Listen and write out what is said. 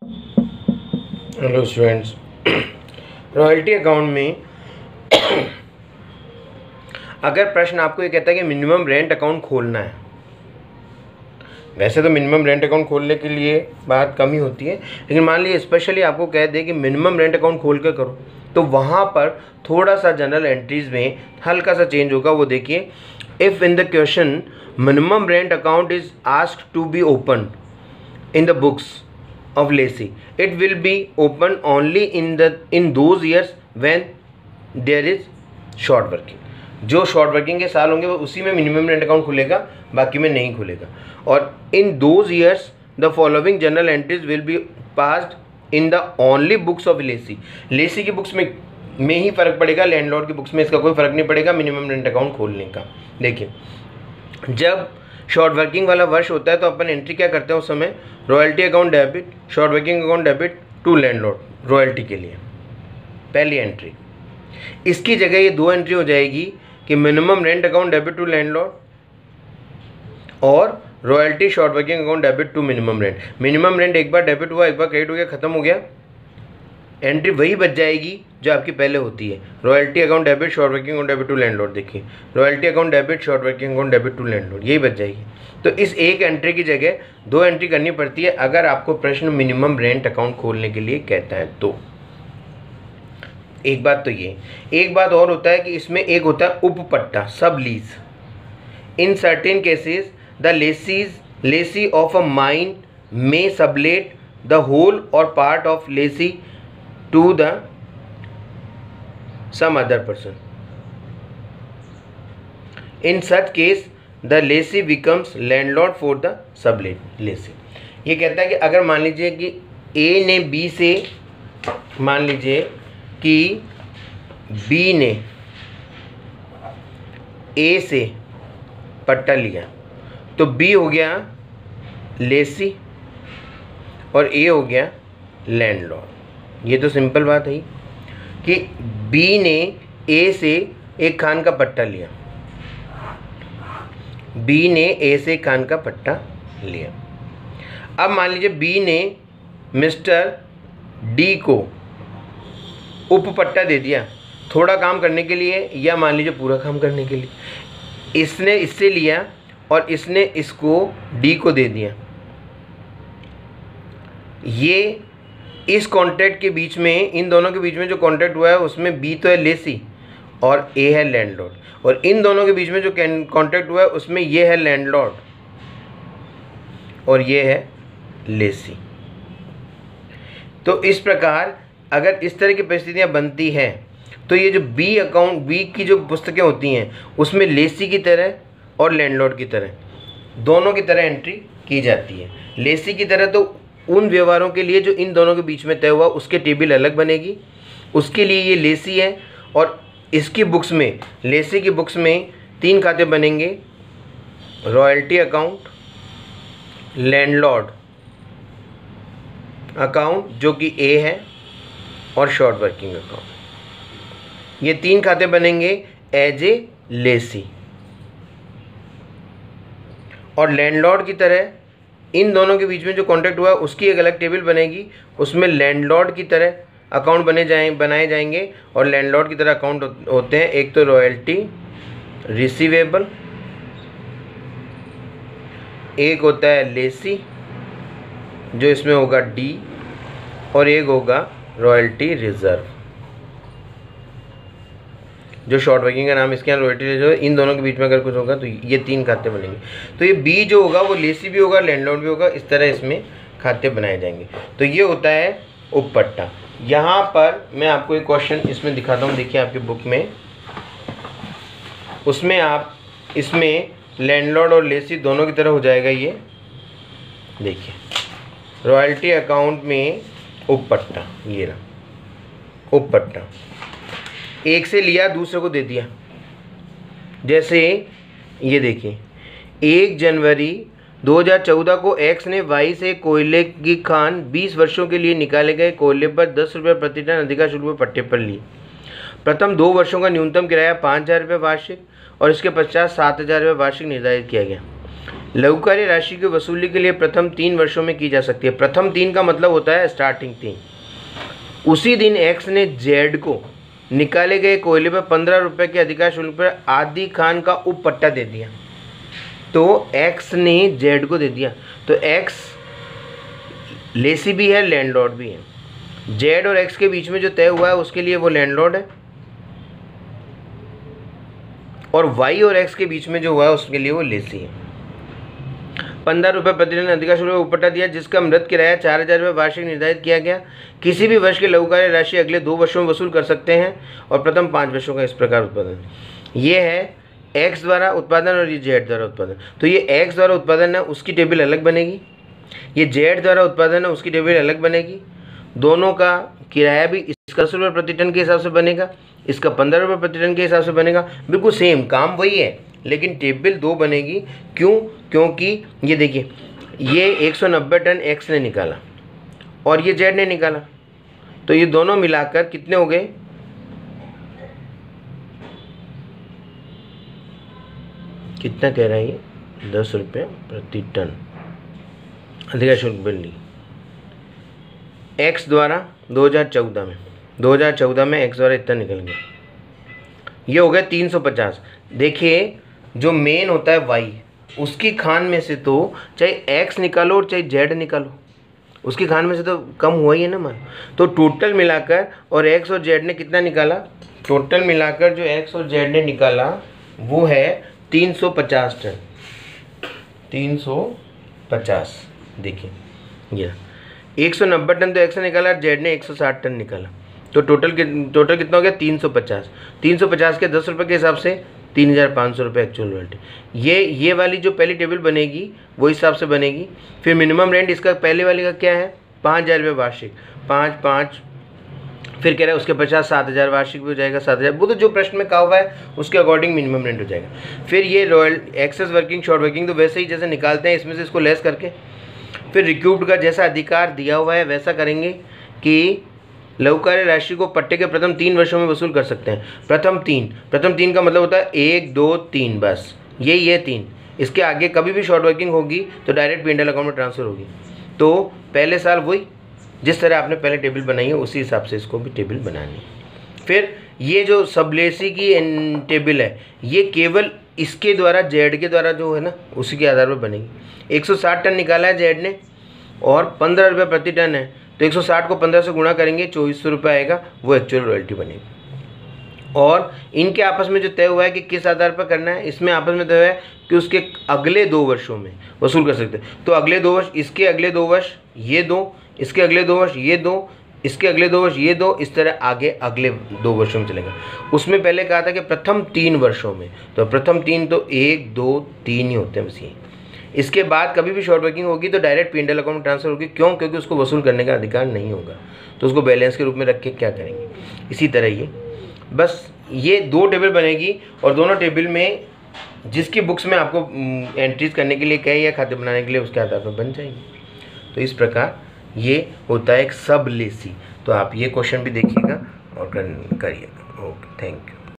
Hello students, royalty account में अगर प्रश्न आपको ये कहता है कि मिनिमम रेंट अकाउंट खोलना है, वैसे तो मिनिमम रेंट अकाउंट खोलने के लिए बात कम ही होती है, लेकिन मान लीजिए स्पेशली आपको कह दे कि मिनिमम रेंट अकाउंट खोल के करो, तो वहाँ पर थोड़ा सा जनरल एंट्रीज में हल्का सा चेंज होगा। वो देखिए, if in the question minimum rent account is asked to be open in the books of lessee, it will be open only in those years when there is short working. जो short working के साल होंगे वो उसी में minimum rent account खुलेगा, बाकी में नहीं खुलेगा। और in those years the following journal entries will be passed in the only books of lessee. Lessee की बुक्स में ही फ़र्क पड़ेगा, लैंडलॉर्ड की बुक्स में इसका कोई फ़र्क नहीं पड़ेगा मिनिमम रेंट अकाउंट खोलने का। देखिए, जब शॉर्ट वर्किंग वाला वर्ष होता है तो अपन एंट्री क्या करते हैं उस समय, royalty account debit, short working account debit to landlord royalty के लिए पहली एंट्री। इसकी जगह ये दो एंट्री हो जाएगी कि minimum rent account debit to landlord और royalty short working account debit to minimum rent. Minimum rent एक बार डेबिट हुआ, एक बार क्रेडिट हो गया, खत्म हो गया, एंट्री वही बच जाएगी जो आपकी पहले होती है, royalty account debit short working account debit to landlord. देखिए, royalty account debit short working account debit to landlord, यही बच जाएगी। तो इस एक एंट्री की जगह दो एंट्री करनी पड़ती है अगर आपको प्रश्न मिनिमम रेंट अकाउंट खोलने के लिए कहता है तो। एक बात तो ये, एक बात और होता है कि इसमें एक होता है उपपट्टा, sublease. In certain cases the lessee of a mine may sublet the whole or part of lessee to the some other person. In such case the lessee becomes landlord for the sublet lessee. ये कहता है कि अगर मान लीजिए कि A ने B से, मान लीजिए कि B ने A से पट्टा लिया तो B हो गया लेसी और A हो गया लैंडलॉर्ड। ये तो सिंपल बात है कि B ने A से एक खान का पट्टा लिया, B ने A से एक खान का पट्टा लिया। अब मान लीजिए B ने मिस्टर D को उपपट्टा दे दिया थोड़ा काम करने के लिए या मान लीजिए पूरा काम करने के लिए। इसने इससे लिया और इसने इसको D को दे दिया। ये इस कॉन्ट्रैक्ट के बीच में, इन दोनों के बीच में जो कॉन्ट्रैक्ट हुआ है उसमें B तो है लेसी और A है लैंडलॉर्ड, और इन दोनों के बीच में जो कॉन्ट्रैक्ट हुआ है उसमें ये है लैंडलॉर्ड और ये है लेसी। तो इस प्रकार अगर इस तरह की परिस्थितियां बनती हैं तो ये जो B की जो पुस्तकें होती हैं उसमें लेसी की तरह और लैंडलॉर्ड की तरह दोनों की तरह एंट्री की जाती है। लेसी की तरह तो उन व्यवहारों के लिए जो इन दोनों के बीच में तय हुआ उसके टेबल अलग बनेगी, उसके लिए ये लेसी है। और इसकी बुक्स में, लेसी की बुक्स में 3 खाते बनेंगे, रॉयल्टी अकाउंट, लैंडलॉर्ड अकाउंट जो कि A है और शॉर्ट वर्किंग अकाउंट। ये 3 खाते बनेंगे एज ए लेसी। और लैंडलॉर्ड की तरह इन दोनों के बीच में जो कॉन्ट्रैक्ट हुआ उसकी एक अलग टेबल बनेगी, उसमें लैंडलॉर्ड की तरह अकाउंट बनाए जाएंगे। और लैंडलॉर्ड की तरह अकाउंट होते हैं, एक तो रॉयल्टी रिसीवेबल, एक होता है लेसी जो इसमें होगा D, और एक होगा रॉयल्टी रिजर्व जो शॉर्ट वर्किंग का नाम इसके यहाँ रॉयल्टी रिजर्व। इन दोनों के बीच में अगर कुछ होगा तो ये 3 खाते बनेंगे। तो ये B जो होगा वो लेसी भी होगा, लैंडलॉर्ड भी होगा, इस तरह इसमें खाते बनाए जाएंगे। तो ये होता है उपपट्टा। यहाँ पर मैं आपको एक क्वेश्चन इसमें दिखाता हूँ, देखिए आपकी बुक में, उसमें आप इसमें लैंडलॉर्ड और लेसी दोनों की तरह हो जाएगा। ये देखिए, रॉयल्टी अकाउंट में उपपट्टा, ये रहा उपपट्टा, एक से लिया दूसरे को दे दिया। जैसे ये देखिए, 1 जनवरी 2014 को X ने Y से कोयले की खान 20 वर्षों के लिए निकाले गए कोयले पर 10 रुपये प्रति टन अधिका शुल्क पर पट्टे पर लिए। प्रथम 2 वर्षों का न्यूनतम किराया 5,000 रुपये वार्षिक और इसके पश्चात 7,000 रुपये वार्षिक निर्धारित किया गया। लघुकार्य राशि की वसूली के लिए प्रथम 3 वर्षों में की जा सकती है। प्रथम 3 का मतलब होता है स्टार्टिंग 3। उसी दिन एक्स ने जेड को निकाले गए कोयले पर 15 रुपये के अधिकार शुल्क पर आदि खान का उपपट्टा दे दिया। तो एक्स ने जेड को दे दिया, तो एक्स लेसी भी है, लैंडलॉर्ड भी है। जेड और एक्स के बीच में जो तय हुआ है उसके लिए वो लैंडलॉर्ड है, और वाई और एक्स के बीच में जो हुआ है उसके लिए वो लेसी है। 15 रुपये प्रतिदिन अधिकार शुल्क उपट्टा दिया, जिसका मृत किराया 4000 रुपये वार्षिक निर्धारित किया गया। किसी भी वर्ष की लघुकार्य राशि अगले 2 वर्षों में वसूल कर सकते हैं, और प्रथम 5 वर्षों का इस प्रकार उत्पादन। ये है एक्स द्वारा उत्पादन और ये जेड द्वारा उत्पादन। तो ये एक्स द्वारा उत्पादन है, उसकी टेबल अलग बनेगी। ये जेड द्वारा उत्पादन है, उसकी टेबल अलग बनेगी। दोनों का किराया भी इसका 10 रुपये प्रति टन के हिसाब से बनेगा, इसका 15 रुपये प्रति टन के हिसाब से बनेगा। बिल्कुल सेम काम वही है, लेकिन टेबल 2 बनेगी। क्यों? क्योंकि ये देखिए, ये 190 टन एक्स ने निकाला और ये जेड ने निकाला, तो ये दोनों मिलाकर कितने हो गए? कितना कह रहा है ये? 10 रुपये प्रति टन अधिकार शुल्क बिल ली एक्स द्वारा 2014 में एक्स द्वारा इतना निकल गया, ये हो गया 350। देखिए, जो मेन होता है वाई, उसकी खान में से तो चाहे एक्स निकालो और चाहे जेड निकालो, उसकी खान में से तो कम हुआ ही है ना मान। तो टोटल मिलाकर और एक्स और जेड ने कितना निकाला? टोटल मिलाकर जो एक्स और जेड ने निकाला वो है 350 टन। 350। देखिए, ये 190 टन तो एक्स ने निकाला, जेड ने 160 टन निकाला, तो टोटल कितना हो गया? 350। 350 के 10 रुपये के हिसाब से 3500 रुपये एक्चुअल रॉयल्टी। ये वाली जो पहली टेबल बनेगी वो हिसाब से बनेगी। फिर मिनिमम रेंट इसका पहले वाले का क्या है? 5000 रुपये वार्षिक, 5 फिर कह रहा है उसके 7000 वार्षिक भी हो जाएगा, 7000। वो तो जो प्रश्न में कहा हुआ है उसके अकॉर्डिंग मिनिमम रेंट हो जाएगा। फिर ये royal excess working, short working, तो वैसे ही जैसे निकालते हैं इसमें से इसको लेस करके। फिर रिक्यूब्ड का जैसा अधिकार दिया हुआ है वैसा करेंगे कि लघुकार्य राशि को पट्टे के प्रथम 3 वर्षों में वसूल कर सकते हैं। प्रथम 3 का मतलब होता है 1, 2, 3, बस ये 3। इसके आगे कभी भी शॉर्ट वर्किंग होगी तो डायरेक्ट P&L अकाउंट में ट्रांसफर होगी। तो पहले साल वही जिस तरह आपने पहले टेबल बनाई है उसी हिसाब से इसको भी टेबल बनानी है। फिर ये जो सबलेसी की टेबल है ये केवल इसके द्वारा, जेड के द्वारा जो है ना उसी के आधार पर बनेगी। 160 टन निकाला है जेड ने और 15 रुपये प्रति टन है, तो 160 को 15 से गुणा करेंगे 2400 रुपये आएगा, वो एक्चुअल रॉयल्टी बनेगी। और इनके आपस में जो तय हुआ है कि किस आधार पर करना है, इसमें आपस में तय हुआ है कि उसके अगले 2 वर्षों में वसूल कर सकते हैं। तो अगले 2 वर्ष, इसके अगले 2 वर्ष ये 2, इसके अगले 2 वर्ष ये 2, इसके अगले 2 वर्ष ये 2, इस तरह आगे अगले 2 वर्षों में चलेगा। उसमें पहले कहा था कि प्रथम 3 वर्षों में, तो प्रथम 3 तो 1, 2, 3 ही होते हैं बस ये। इसके बाद कभी भी शॉर्ट वर्किंग होगी तो डायरेक्ट P&L अकाउंट में ट्रांसफर होगी। क्यों? क्योंकि उसको वसूल करने का अधिकार नहीं होगा, तो उसको बैलेंस के रूप में रख के क्या करेंगे। इसी तरह ये बस ये 2 टेबल बनेगी, और दोनों टेबल में जिसकी बुक्स में आपको एंट्रीज करने के लिए कहे या खाते बनाने के लिए उसके आधार पर बन जाएगी। तो इस प्रकार ये होता है एक सब लेसी। तो आप ये क्वेश्चन भी देखिएगा और करिएगा। Okay, thank you.